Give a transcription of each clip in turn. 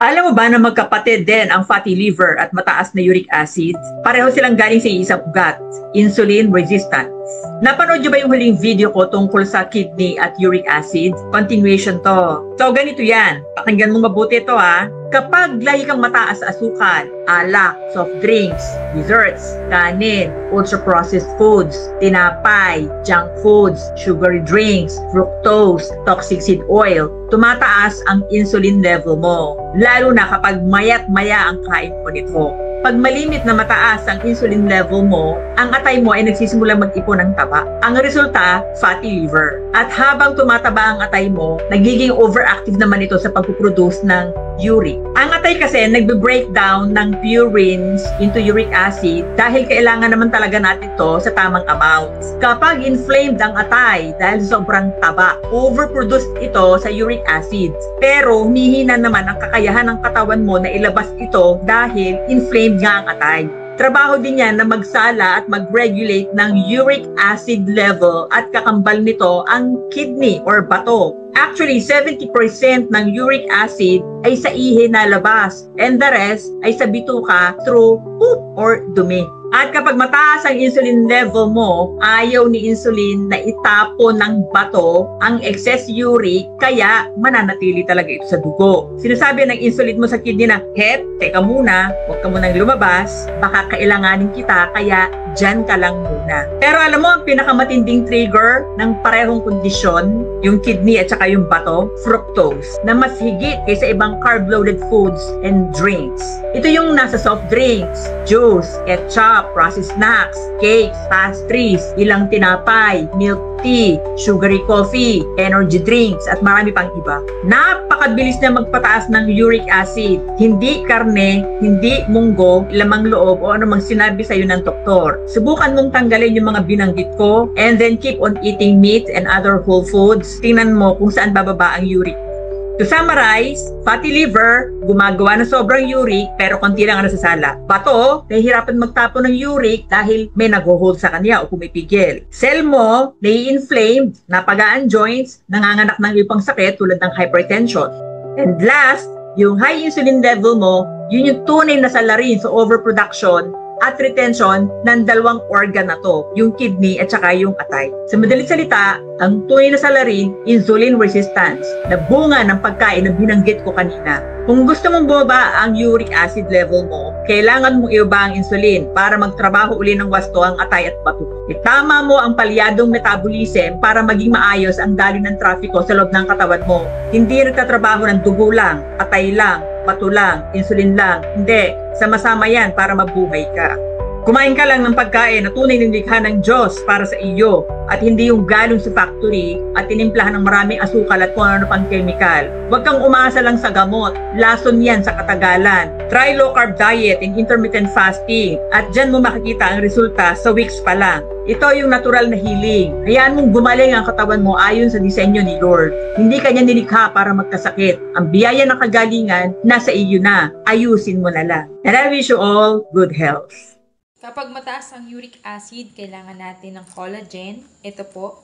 Alam mo ba na magkapatid din ang fatty liver at mataas na uric acid? Pareho silang galing sa isang ugat, insulin resistance. Napanood niyo ba yung huling video ko tungkol sa kidney at uric acid? Continuation to. So ganito yan, pakinggan mo mabuti ito ha. Kapag lagi kang mataas sa asukal, alak, soft drinks, desserts, kanin, ultra-processed foods, tinapay, junk foods, sugary drinks, fructose, toxic seed oil, tumataas ang insulin level mo. Lalo na kapag mayat-maya ang kain mo nito. Pag malimit na mataas ang insulin level mo, ang atay mo ay nagsisimulang mag-ipon ng taba. Ang resulta, fatty liver. At habang tumataba ang atay mo, nagiging overactive naman ito sa pagpuproduce ng uric. Ang atay kasi nagbe-breakdown ng purines into uric acid dahil kailangan naman talaga natin ito sa tamang amount. Kapag inflamed ang atay dahil sobrang taba, overproduce ito sa uric acid. Pero humihina naman ang kakayahan ng katawan mo na ilabas ito dahil inflamed nga ang atay. Trabaho din yan na magsala at mag-regulate ng uric acid level at kakambal nito ang kidney or bato. Actually, 70% ng uric acid ay sa ihi nalabas and the rest ay sa bituka through poop or dumi. At kapag mataas ang insulin level mo, ayaw ni insulin na itapon ng bato ang excess uric, kaya mananatili talaga ito sa dugo. Sinasabi ng insulin mo sa kidney na, teka muna, huwag ka munang lumabas, baka kailanganin kita, kaya dyan ka lang muna. Pero alam mo, ang pinakamatinding trigger ng parehong kondisyon, yung kidney at saka yung bato, fructose, na mas higit kaysa ibang carb-loaded foods and drinks. Ito yung nasa soft drinks, juice, ketchup, processed snacks, cakes, pastries, ilang tinapay, milk tea, sugary coffee, energy drinks, at marami pang iba. Napakabilis na magpataas ng uric acid. Hindi karne, hindi munggo, lamang loob o anumang sinabi sa'yo ng doktor. Subukan mong tanggalin yung mga binanggit ko and then keep on eating meat and other whole foods. Tingnan mo kung saan bababa ang uric. To summarize, fatty liver, gumagawa ng sobrang uric pero konti lang ang nasasala. Bato, nahihirapan magtapon ng uric dahil may nag-hold sa kanya o pumipigil. Cell mo, nai-inflamed, napagaan joints, nanganganak ng ibang sakit tulad ng hypertension. And last, yung high insulin level mo, yun yung tunay na salarin sa overproduction at retention ng dalawang organ na to, yung kidney at saka yung atay. Sa madaling salita, ang tunay na salarin, insulin resistance, na bunga ng pagkain na binanggit ko kanina. Kung gusto mong bumaba ang uric acid level mo, kailangan mong ibaba ang insulin para magtrabaho uli ng wasto ang atay at bato. Itama mo ang palyadong metabolism para maging maayos ang daloy ng trapiko sa loob ng katawan mo. Hindi nagtatrabaho ng dugo lang, atay lang, bato lang, insulin lang. Hindi, sama-sama yan para mabuhay ka. Kumain ka lang ng pagkain na tunay ng likha ng Diyos para sa iyo at hindi yung galing sa factory at tinimplahan ng maraming asukal at kung ano pang chemical. Huwag kang umasa lang sa gamot. Lason yan sa katagalan. Try low carb diet and intermittent fasting at dyan mo makikita ang resulta sa weeks pa lang. Ito yung natural na healing. Hayaan mong gumaling ang katawan mo ayon sa disenyo ni Lord. Hindi kanya nilikha para magkasakit. Ang biyaya ng kagalingan, nasa iyo na. Ayusin mo na lang. And I wish you all good health. Kapag mataas ang uric acid, kailangan natin ng collagen. Ito po.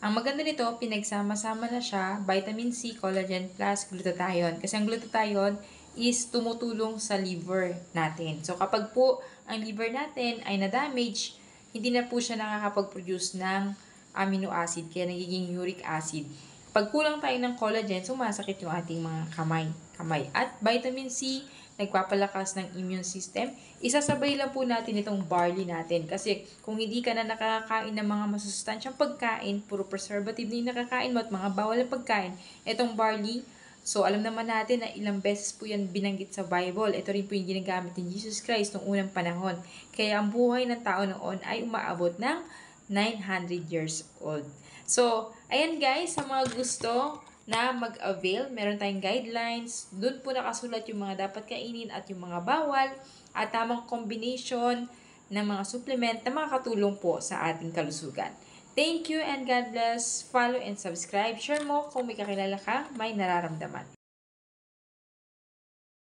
Ang maganda nito, pinagsama-sama na siya, vitamin C, collagen plus glutathione. Kasi ang glutathione is tumutulong sa liver natin. So kapag po ang liver natin ay na-damage, hindi na po siya nakakapag-produce ng amino acid, kaya nagiging uric acid. Pag kulang tayo ng collagen, sumasakit yung ating mga kamay. At vitamin C, nagpapalakas ng immune system. Isasabay lang po natin itong barley natin. Kasi kung hindi ka na nakakain ng mga masusustansyang pagkain, puro preservative na yung nakakain mo at mga bawal na pagkain, itong barley, so alam naman natin na ilang beses po yan binanggit sa Bible. Ito rin po yung ginagamit ni Jesus Christ noong unang panahon. Kaya ang buhay ng tao noon ay umaabot ng 900 years old. So, ayan guys, sa mga gusto na mag-avail, meron tayong guidelines. Doon po nakasulat yung mga dapat kainin at yung mga bawal at tamang combination ng mga supplement na makakatulong po sa ating kalusugan. Thank you and God bless. Follow and subscribe. Share mo kung may kakilala ka, may nararamdaman.